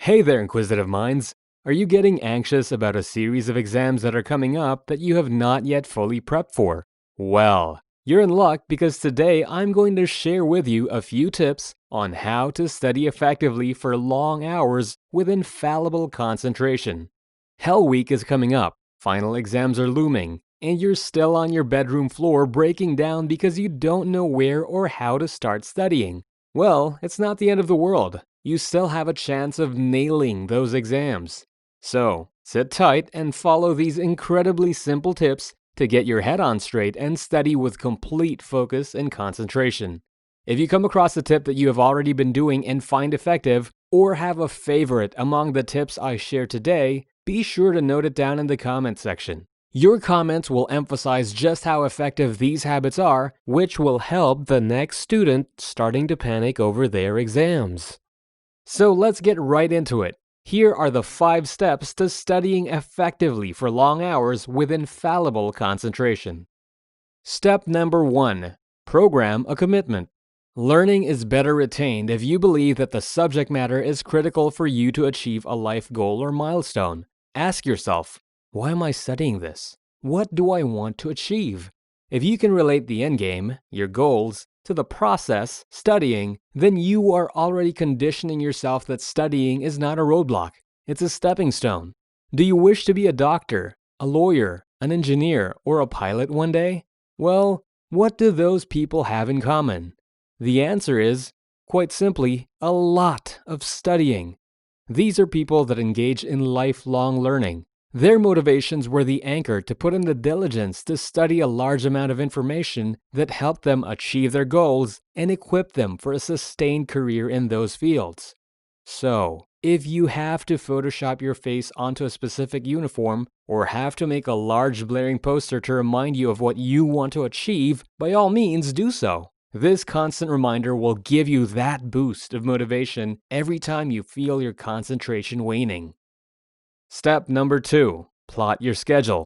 Hey there, inquisitive minds! Are you getting anxious about a series of exams that are coming up that you have not yet fully prepped for? Well, you're in luck because today I'm going to share with you a few tips on how to study effectively for long hours with infallible concentration. Hell Week is coming up, final exams are looming, and you're still on your bedroom floor breaking down because you don't know where or how to start studying. Well, it's not the end of the world. You still have a chance of nailing those exams. So, sit tight and follow these incredibly simple tips to get your head on straight and study with complete focus and concentration. If you come across a tip that you have already been doing and find effective, or have a favorite among the tips I share today, be sure to note it down in the comment section. Your comments will emphasize just how effective these habits are, which will help the next student starting to panic over their exams. So let's get right into it. Here are the 5 steps to studying effectively for long hours with infallible concentration. Step number 1. Program a commitment. Learning is better retained if you believe that the subject matter is critical for you to achieve a life goal or milestone. Ask yourself, why am I studying this? What do I want to achieve? If you can relate the endgame, your goals, to the process, studying, then you are already conditioning yourself that studying is not a roadblock, it's a stepping stone. Do you wish to be a doctor, a lawyer, an engineer, or a pilot one day? Well, what do those people have in common? The answer is, quite simply, a lot of studying. These are people that engage in lifelong learning. Their motivations were the anchor to put in the diligence to study a large amount of information that helped them achieve their goals and equip them for a sustained career in those fields. So, if you have to Photoshop your face onto a specific uniform or have to make a large blaring poster to remind you of what you want to achieve, by all means do so. This constant reminder will give you that boost of motivation every time you feel your concentration waning. Step number 2. Plot your schedule.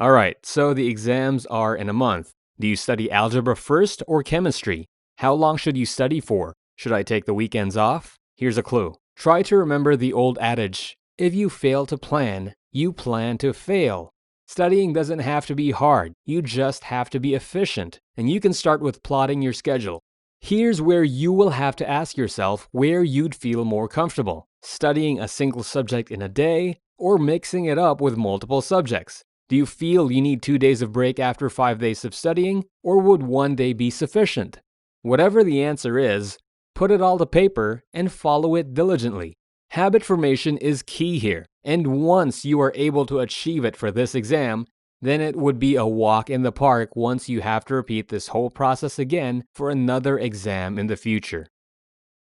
Alright, so the exams are in a month. Do you study algebra first or chemistry? How long should you study for? Should I take the weekends off? Here's a clue. Try to remember the old adage, if you fail to plan, you plan to fail. Studying doesn't have to be hard, you just have to be efficient, and you can start with plotting your schedule. Here's where you will have to ask yourself where you'd feel more comfortable, studying a single subject in a day or mixing it up with multiple subjects. Do you feel you need 2 days of break after 5 days of studying, or would 1 day be sufficient? Whatever the answer is, put it all to paper and follow it diligently. Habit formation is key here, and once you are able to achieve it for this exam, then it would be a walk in the park once you have to repeat this whole process again for another exam in the future.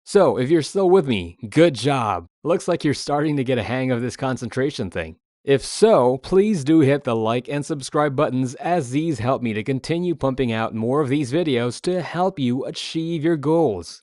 So, if you're still with me, good job! Looks like you're starting to get a hang of this concentration thing. If so, please do hit the like and subscribe buttons as these help me to continue pumping out more of these videos to help you achieve your goals.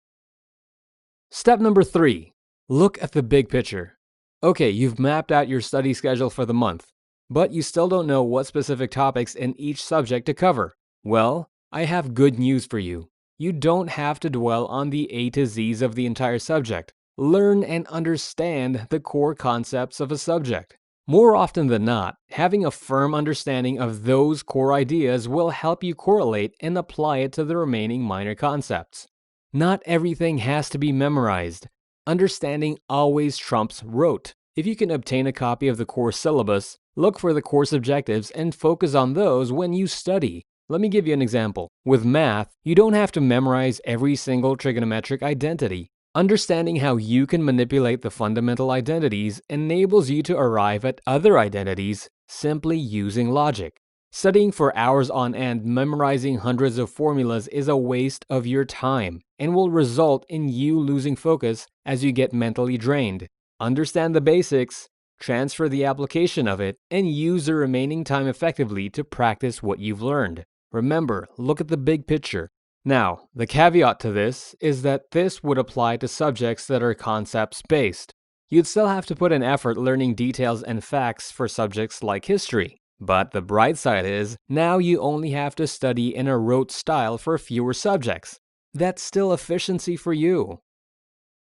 Step number 3. Look at the big picture. Okay, you've mapped out your study schedule for the month, but you still don't know what specific topics in each subject to cover. Well, I have good news for you. You don't have to dwell on the A to Z's of the entire subject. Learn and understand the core concepts of a subject. More often than not, having a firm understanding of those core ideas will help you correlate and apply it to the remaining minor concepts. Not everything has to be memorized. Understanding always trumps rote. If you can obtain a copy of the course syllabus, look for the course objectives and focus on those when you study. Let me give you an example. With math, you don't have to memorize every single trigonometric identity. Understanding how you can manipulate the fundamental identities enables you to arrive at other identities simply using logic. Studying for hours on end memorizing hundreds of formulas is a waste of your time and will result in you losing focus as you get mentally drained. Understand the basics, transfer the application of it, and use the remaining time effectively to practice what you've learned. Remember, look at the big picture. Now, the caveat to this is that this would apply to subjects that are concepts-based. You'd still have to put in effort learning details and facts for subjects like history. But the bright side is, now you only have to study in a rote style for fewer subjects. That's still efficiency for you.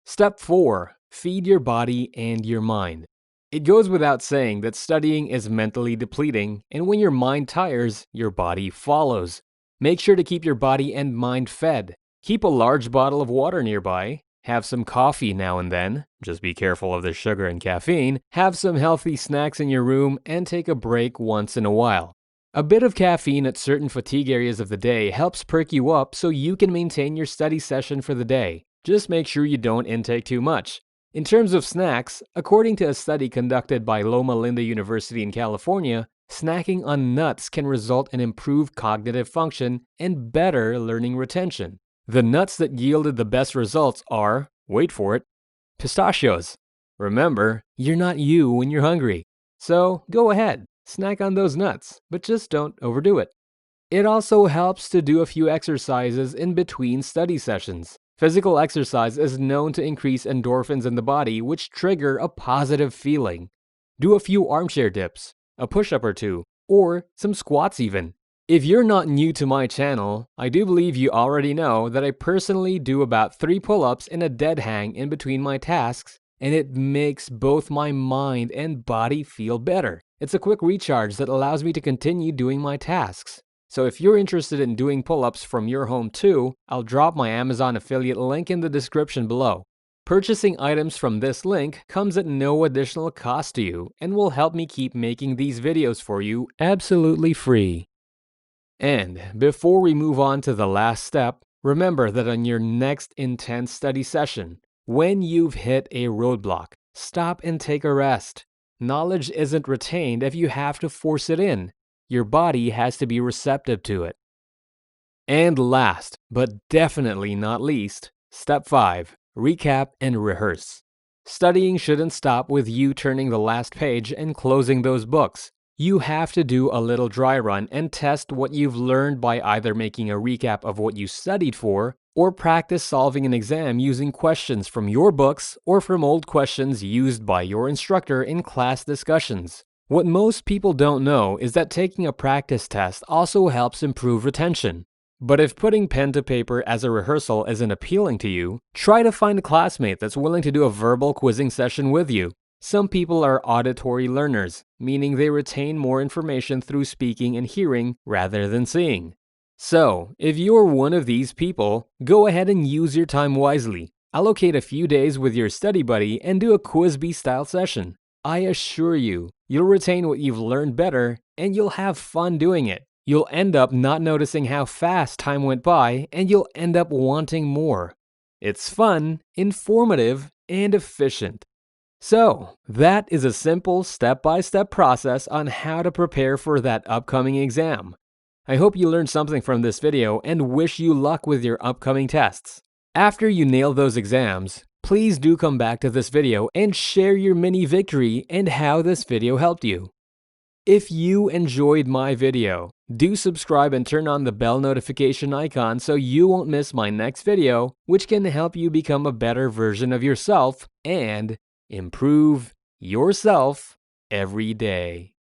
Step 4. Feed your body and your mind. It goes without saying that studying is mentally depleting, and when your mind tires, your body follows. Make sure to keep your body and mind fed. Keep a large bottle of water nearby. Have some coffee now and then. Just be careful of the sugar and caffeine. Have some healthy snacks in your room and take a break once in a while. A bit of caffeine at certain fatigue areas of the day helps perk you up so you can maintain your study session for the day. Just make sure you don't intake too much. In terms of snacks, according to a study conducted by Loma Linda University in California, snacking on nuts can result in improved cognitive function and better learning retention. The nuts that yielded the best results are, wait for it, pistachios. Remember, you're not you when you're hungry. So go ahead, snack on those nuts, but just don't overdo it. It also helps to do a few exercises in between study sessions. Physical exercise is known to increase endorphins in the body, which trigger a positive feeling. Do a few armchair dips, a push-up or two, or some squats even. If you're not new to my channel, I do believe you already know that I personally do about 3 pull-ups in a dead hang in between my tasks, and it makes both my mind and body feel better. It's a quick recharge that allows me to continue doing my tasks. So if you're interested in doing pull-ups from your home too, I'll drop my Amazon affiliate link in the description below. Purchasing items from this link comes at no additional cost to you and will help me keep making these videos for you absolutely free. And before we move on to the last step, remember that on your next intense study session, when you've hit a roadblock, stop and take a rest. Knowledge isn't retained if you have to force it in. Your body has to be receptive to it. And last, but definitely not least, step 5, recap and rehearse. Studying shouldn't stop with you turning the last page and closing those books. You have to do a little dry run and test what you've learned by either making a recap of what you studied for or practice solving an exam using questions from your books or from old questions used by your instructor in class discussions. What most people don't know is that taking a practice test also helps improve retention. But if putting pen to paper as a rehearsal isn't appealing to you, try to find a classmate that's willing to do a verbal quizzing session with you. Some people are auditory learners, meaning they retain more information through speaking and hearing rather than seeing. So, if you're one of these people, go ahead and use your time wisely. Allocate a few days with your study buddy and do a quiz bee style session. I assure you, you'll retain what you've learned better and you'll have fun doing it. You'll end up not noticing how fast time went by and you'll end up wanting more. It's fun, informative, and efficient. So, that is a simple step-by-step process on how to prepare for that upcoming exam. I hope you learned something from this video and wish you luck with your upcoming tests. After you nail those exams, please do come back to this video and share your mini victory and how this video helped you. If you enjoyed my video, do subscribe and turn on the bell notification icon so you won't miss my next video, which can help you become a better version of yourself and improve yourself every day.